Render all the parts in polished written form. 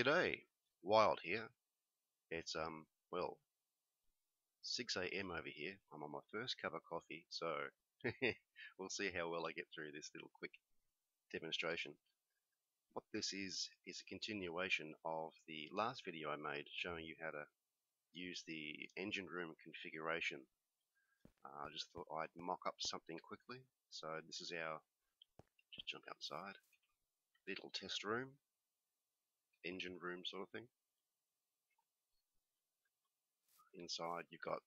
G'day, Wild here. It's well, 6 a.m. over here. I'm on my first cup of coffee, so we'll see how well I get through this little quick demonstration. What this is a continuation of the last video I made showing you how to use the engine room configuration. I just thought I'd mock up something quickly. So this is our, just jump outside, little test room, engine room sort of thing. Inside you've got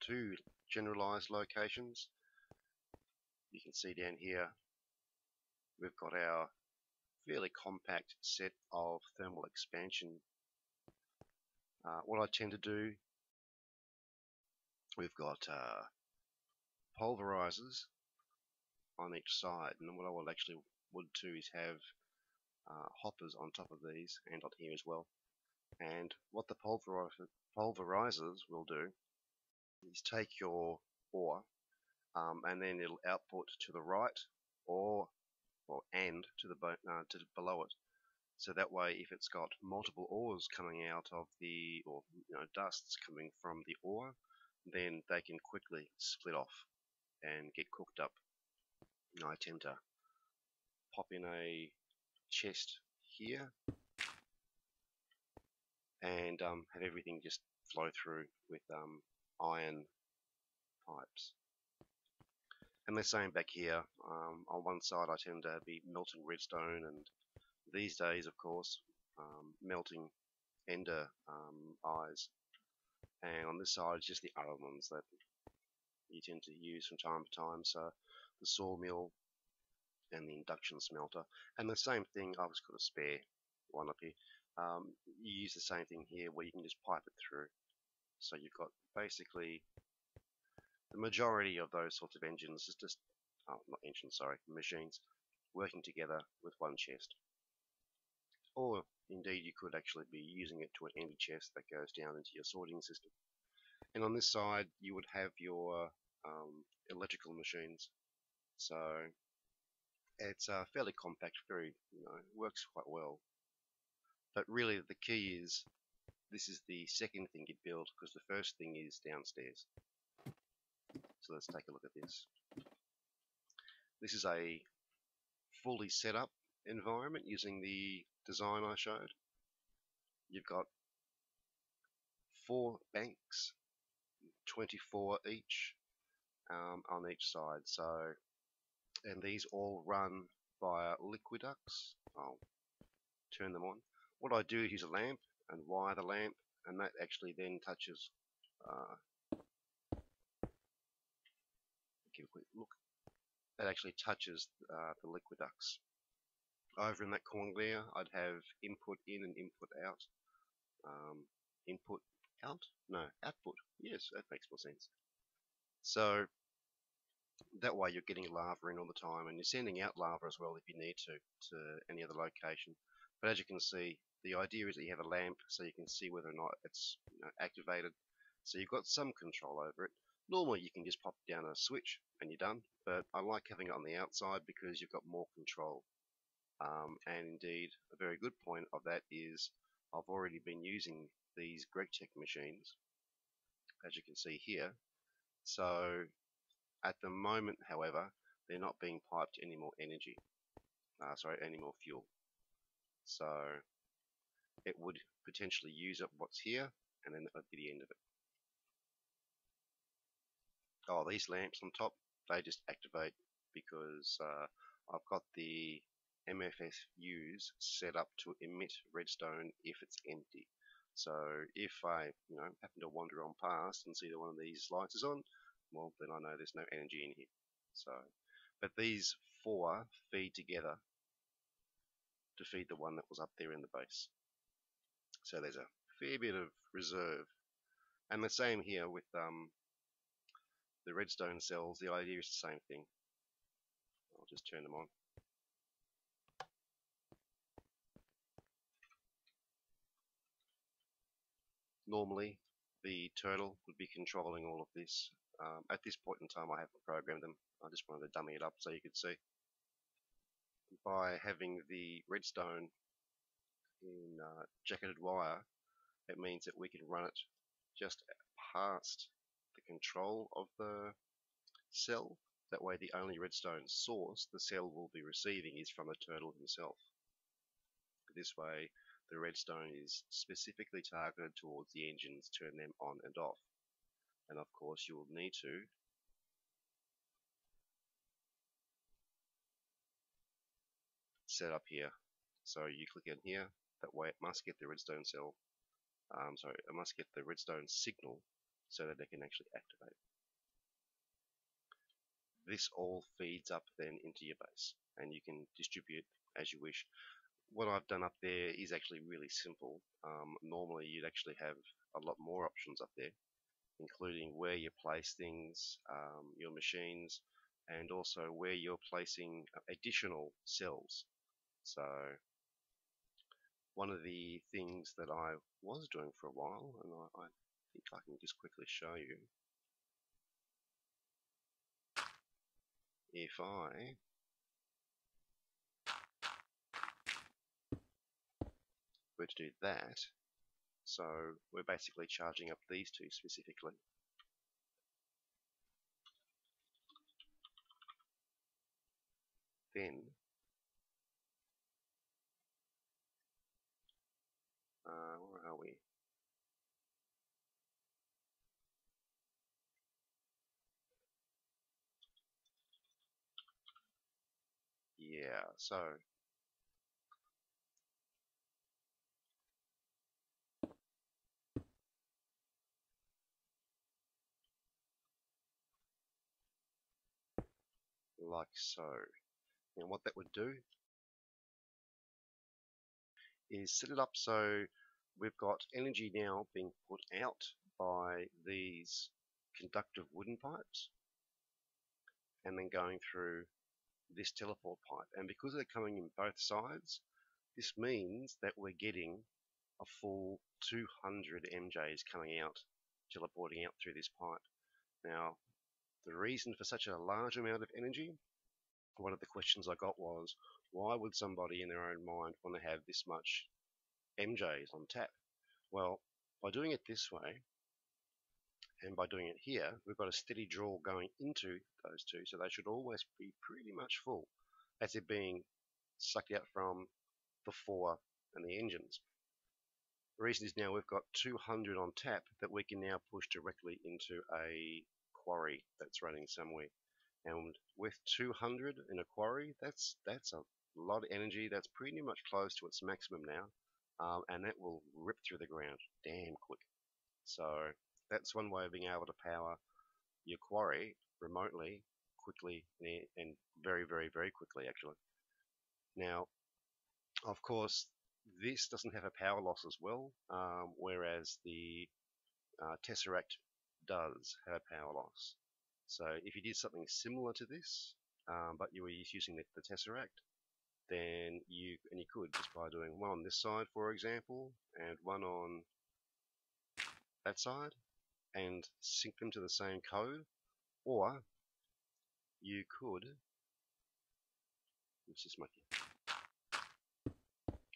two generalized locations. You can see down here we've got our fairly compact set of thermal expansion. What I tend to do, we've got pulverizers on each side, and what I will actually would do is have hoppers on top of these and on here as well. And what the pulverizers will do is take your ore and then it'll output to the right or and to the below it. So that way, if it's got multiple ores coming out of the, or dusts coming from the ore, then they can quickly split off and get cooked up. And I tend to pop in a chest here and have everything just flow through with iron pipes. And the same back here. On one side I tend to be melting redstone, and these days of course melting ender eyes, and on this side it's just the other ones that you tend to use from time to time, so the sawmill and the induction smelter. And the same thing, I've just got a spare one up here. You use the same thing here where you can just pipe it through, so you've got basically the majority of those sorts of engines is just not engines, sorry, machines working together with one chest. Or indeed you could actually be using it to an empty chest that goes down into your sorting system. And on this side you would have your electrical machines. So it's fairly compact, very, works quite well. But really the key is, this is the second thing you build, because the first thing is downstairs. So let's take a look at this. This is a fully set up environment using the design I showed. You've got 4 banks, 24 each on each side. So, and these all run via liquid ducts. I'll turn them on. What I do is use a lamp and wire the lamp, and that actually then touches. Give a quick look. That actually touches the liquid ducts. Over in that corner there, I'd have input in and input out. Input out? No, output. Yes, that makes more sense. So that way you're getting lava in all the time, and you're sending out lava as well if you need to any other location. But as you can see, the idea is that you have a lamp so you can see whether or not it's activated. So you've got some control over it. Normally you can just pop down a switch and you're done, but I like having it on the outside because you've got more control. And indeed, a very good point of that is I've already been using these GregTech machines, as you can see here. So at the moment, however, they're not being piped any more energy, any more fuel. So it would potentially use up what's here, and then that would be the end of it. Oh, these lamps on top, they just activate because I've got the MFSUs set up to emit redstone if it's empty. So if I happen to wander on past and see that one of these lights is on, well, then I know there's no energy in here. So, but these 4 feed together to feed the one that was up there in the base. So there's a fair bit of reserve. And the same here with the redstone cells. The idea is the same thing. I'll just turn them on. Normally the turtle would be controlling all of this. At this point in time I haven't programmed them. I just wanted to dummy it up so you could see. By having the redstone in jacketed wire, it means that we can run it just past the control of the cell. That way the only redstone source the cell will be receiving is from the turtle himself. This way the redstone is specifically targeted towards the engines, turn them on and off. And of course you will need to set up here. So you click in here, that way it must get the redstone cell, it must get the redstone signal so that they can actually activate. This all feeds up then into your base, and you can distribute as you wish. What I've done up there is actually really simple. Normally you'd actually have a lot more options up there, including where you place things, your machines, and also where you're placing additional cells. So one of the things that I was doing for a while, and I think I can just quickly show you. If I were to do that, so we're basically charging up these two specifically. Then where are we? Yeah, so like so. And what that would do is set it up so we've got energy now being put out by these conductive wooden pipes and then going through this teleport pipe. And because they're coming in both sides, this means that we're getting a full 200 MJs coming out, teleporting out through this pipe. Now, the reason for such a large amount of energy, one of the questions I got was, why would somebody in their own mind want to have this much MJs on tap? Well, by doing it this way, and by doing it here, we've got a steady draw going into those two, so they should always be pretty much full as they're being sucked out from the 4 and the engines. The reason is now we've got 200 on tap that we can now push directly into a quarry that's running somewhere. And with 200 in a quarry, that's a lot of energy. That's pretty much close to its maximum now, and that will rip through the ground damn quick. So that's one way of being able to power your quarry remotely, quickly, and very, very, very quickly actually. Now, of course, this doesn't have a power loss as well, whereas the Tesseract does have a power loss. So if you did something similar to this, but you were using the Tesseract, then you could just by doing one on this side, for example, and one on that side, and sync them to the same code, or you could, let's just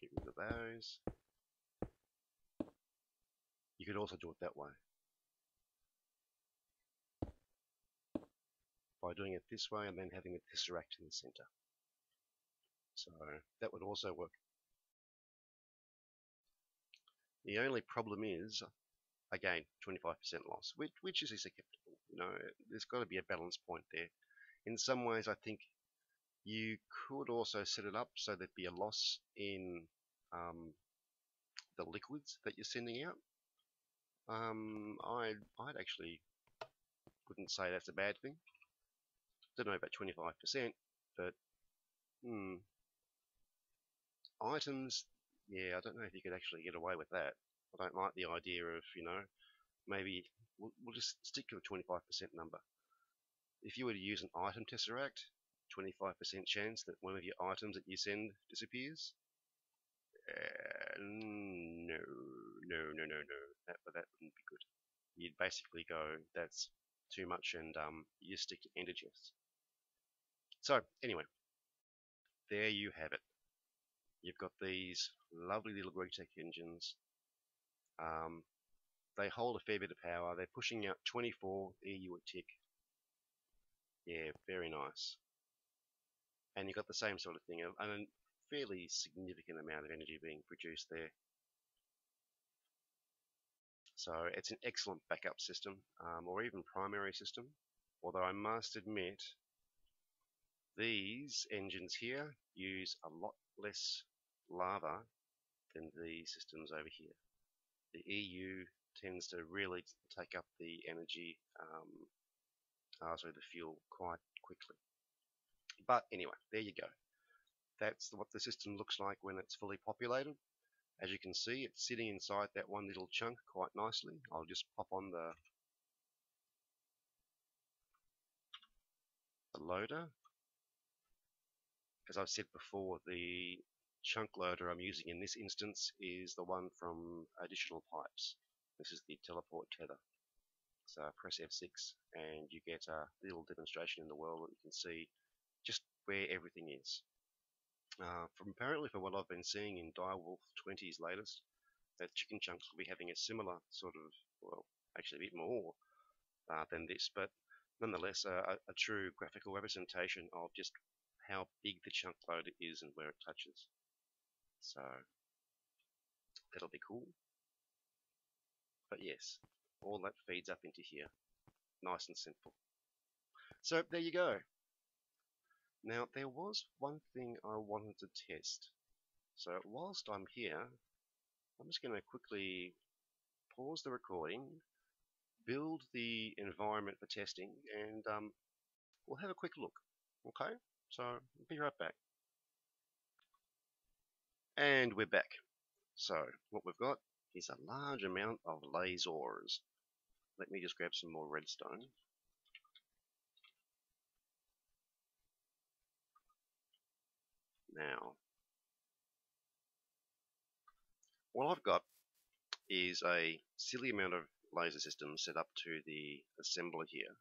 get rid of those. You could also do it that way. By doing it this way and then having the Tesseract in the center. So that would also work. The only problem is, again, 25% loss, which is acceptable. You know, there's got to be a balance point there. In some ways, I think you could also set it up so there'd be a loss in the liquids that you're sending out. I'd actually wouldn't say that's a bad thing. Don't know about 25%, but items, yeah, I don't know if you could actually get away with that. I don't like the idea of, you know, maybe we'll just stick to the 25% number. If you were to use an item tesseract, 25% chance that one of your items that you send disappears. No, that wouldn't be good. You'd basically go, that's too much, and you stick to ender chests. So anyway, there you have it. You've got these lovely little Regtech engines. Um, they hold a fair bit of power. They're pushing out 24 EU a tick. Yeah, very nice. And you've got the same sort of thing, and a fairly significant amount of energy being produced there. So it's an excellent backup system, or even primary system. Although I must admit, these engines here use a lot less lava than the systems over here. The EU tends to really take up the energy, sorry, the fuel quite quickly. But anyway, there you go. That's what the system looks like when it's fully populated. As you can see, it's sitting inside that one little chunk quite nicely. I'll just pop on the loader. As I've said before, the chunk loader I'm using in this instance is the one from Additional Pipes. This is the teleport tether. So press F6 and you get a little demonstration in the world that you can see just where everything is. Apparently from what I've been seeing in Direwolf 20's latest, that chicken chunks will be having a similar sort of, well, actually a bit more than this, but nonetheless a true graphical representation of just how big the chunk loader is and where it touches. So that'll be cool. But yes, all that feeds up into here. Nice and simple. So there you go. Now there was one thing I wanted to test. So whilst I'm here, I'm just going to quickly pause the recording, build the environment for testing, and we'll have a quick look. Okay, so I'll be right back. And we're back. So what we've got is a large amount of lasers. Let me just grab some more redstone. Now, what I've got is a silly amount of laser systems set up to the assembler here.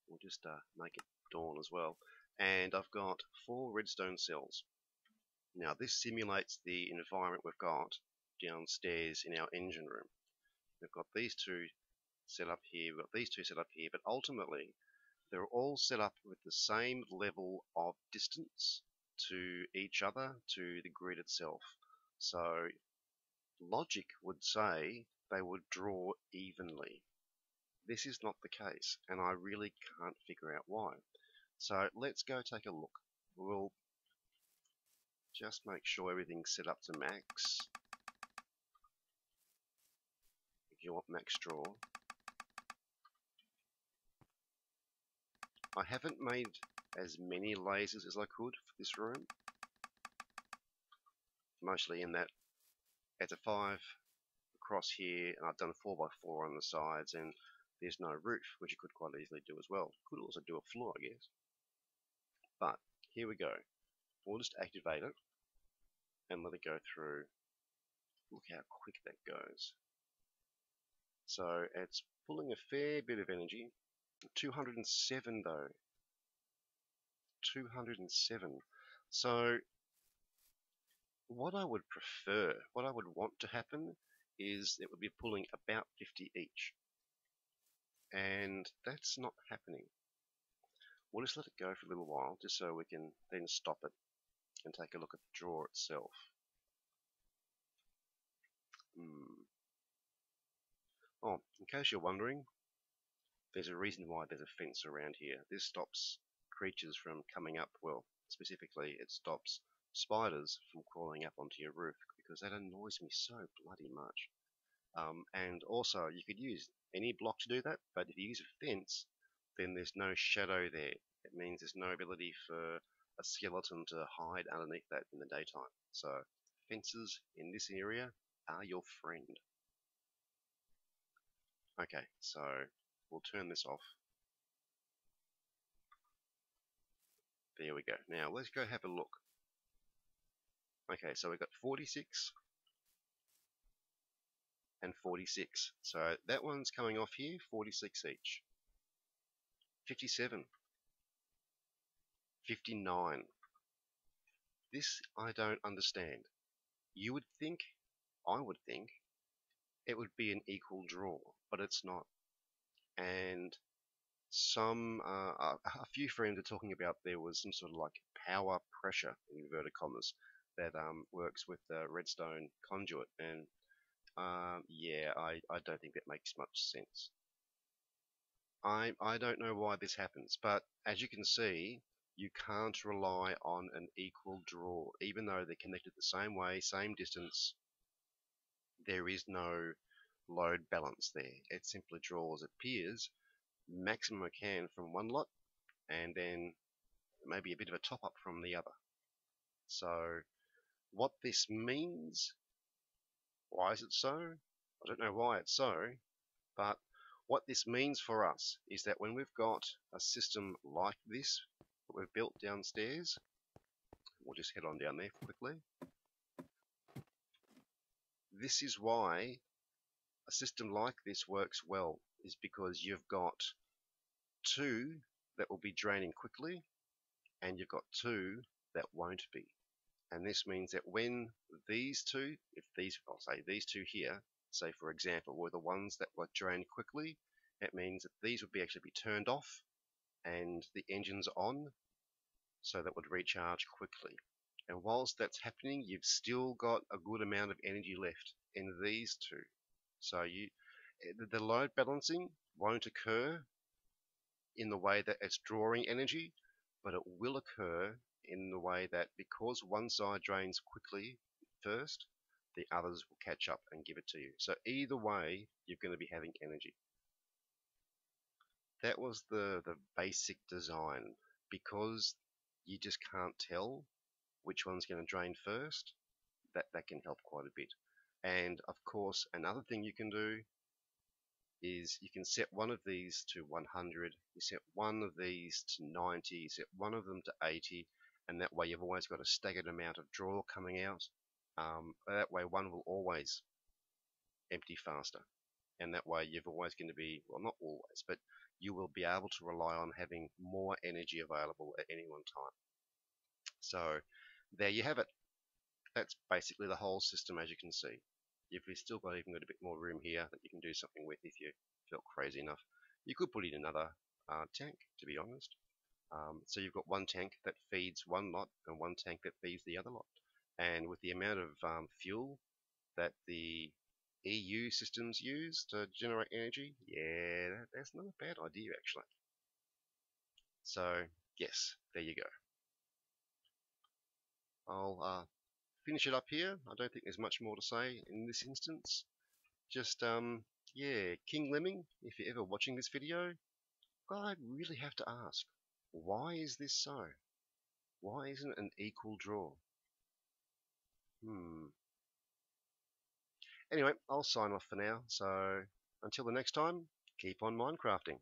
We'll just make it dawn as well. And I've got 4 redstone cells. Now this simulates the environment we've got downstairs in our engine room. We've got these 2 set up here, we've got these 2 set up here, but ultimately they're all set up with the same level of distance to each other, to the grid itself. So logic would say they would draw evenly. This is not the case, and I really can't figure out why. So let's go take a look. We'll just make sure everything's set up to max. If you want max draw. I haven't made as many lasers as I could for this room. Mostly in that it's a 5 across here, and I've done a 4x4 on the sides, and there's no roof, which you could quite easily do as well. Could also do a floor, I guess. But here we go. We'll just activate it and let it go through. Look how quick that goes. So it's pulling a fair bit of energy. 207 though. 207. So what I would prefer, what I would want to happen is it would be pulling about 50 each. And that's not happening. We'll just let it go for a little while just so we can then stop it and take a look at the draw itself. Oh, in case you're wondering, there's a reason why there's a fence around here. This stops creatures from coming up. Well, specifically it stops spiders from crawling up onto your roof, because that annoys me so bloody much. And also you could use any block to do that, but if you use a fence, then there's no shadow there. It means there's no ability for a skeleton to hide underneath that in the daytime. So fences in this area are your friend. Okay, so we'll turn this off. There we go. Now let's go have a look. Okay, so we've got 46 and 46. So that one's coming off here, 46 each. 57. 59. This I don't understand. You would think, I would think, it would be an equal draw, but it's not. And a few friends are talking about there was some sort of like power pressure in inverted commas that works with the redstone conduit, and yeah, I don't think that makes much sense. I don't know why this happens, but as you can see, you can't rely on an equal draw, even though they're connected the same way, same distance. There is no load balance there. It simply draws, it appears, maximum it can from one lot, and then maybe a bit of a top up from the other. So what this means, why is it so? I don't know why it's so, but what this means for us is that when we've got a system like this that we've built downstairs, we'll just head on down there quickly. This is why a system like this works well, is because you've got two that will be draining quickly, and you've got two that won't be. And this means that when these two, if these, I'll say these two here, say for example, were the ones that were drained quickly, it means that these would be actually be turned off and the engine's on, so that would recharge quickly. And whilst that's happening, you've still got a good amount of energy left in these two. So the load balancing won't occur in the way that it's drawing energy, but it will occur in the way that because one side drains quickly first, the others will catch up and give it to you. So either way, you're going to be having energy. That was the basic design. Because you just can't tell which one's going to drain first, that can help quite a bit. And of course, another thing you can do is you can set one of these to 100, you set one of these to 90, you set one of them to 80, and that way you've always got a staggered amount of draw coming out. That way one will always empty faster, and that way you've always going to be, well, not always, but you will be able to rely on having more energy available at any one time. So there you have it. That's basically the whole system, as you can see. You've still got even got a bit more room here that you can do something with if you felt crazy enough. You could put in another tank, to be honest. So you've got one tank that feeds one lot and one tank that feeds the other lot. And with the amount of fuel that the EU systems use to generate energy, yeah, that's not a bad idea actually. So yes, there you go. I'll finish it up here. I don't think there's much more to say in this instance. Just, yeah, King Lemming, if you're ever watching this video, I really have to ask, why is this so? Why isn't it an equal draw? Anyway, I'll sign off for now, so until the next time, keep on Minecrafting.